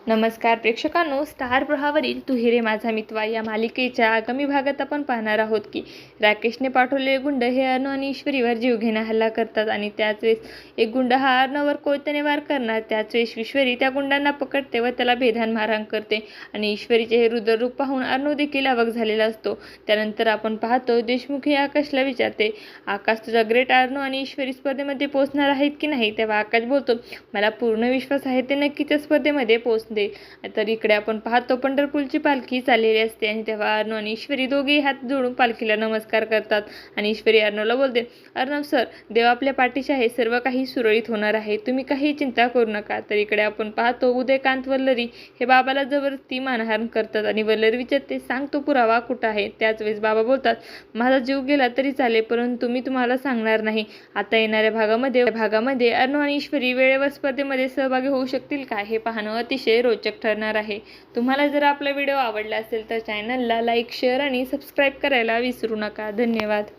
नमस्कार प्रेक्षकांनो, स्टार प्रवाहावरील तू हिरे माझा मितवा या मालिकेच्या आगामी भागात आपण पाहणार आहोत की राकेशने पाठवलेले गुंड हे अर्णव आणि ईश्वरीवर जीवघेणा हल्ला करतात आणि त्याच वेळेस एक गुंड हा अर्णववर कोयत्याने वार करणार. त्याच वेळेस ईश्वरी त्या गुंडांना पकडते व त्याला बेधान मारहाण करते आणि ईश्वरीचे हे रुद्र रूप पाहून अर्णव देखील अवाक झालेला असतो. त्यानंतर आपण पाहतो देशमुख हे आकाशला विचारते, आकाश तुझा ग्रेट अर्णव आणि ईश्वरी स्पर्धेमध्ये पोहोचणार आहेत की नाही. तेव्हा आकाश बोलतो, मला पूर्ण विश्वास आहे ते नक्की त्या स्पर्धेमध्ये पोहोचते. तर इकडे आपण पाहतो पंढरपूरची पालखी चाललेली असते आणि तेव्हा अर्णव आणि ईश्वरी दोघेही हात जोडून पालखीला नमस्कार करतात आणि ईश्वरी अर्णवला बोलते, अर्णव सर, देव आपल्या पाठीशी आहे, सर्व काही सुरळीत होणार आहे, तुम्ही काही चिंता करू नका. तर इकडे आपण पाहतो उदयकांत वल्लरी हे बाबाला जबरदस्ती मारहाण करतात आणि वल्लरी विचारते, सांग तो पुरावा कुठं आहे. त्याच वेळेस बाबा बोलतात, माझा जीव गेला तरी चालेल परंतु मी तुम्हाला सांगणार नाही. आता येणाऱ्या भागामध्ये अर्णव आणि ईश्वरी वेळेवर स्पर्धेमध्ये सहभागी होऊ शकतील का हे पाहणं अतिशय रोचक ठरणार आहे. तुम्हाला जर आपला व्हिडिओ आवडला असेल तर चॅनलला लाईक, शेअर आणि सबस्क्राईब करायला विसरू नका. धन्यवाद.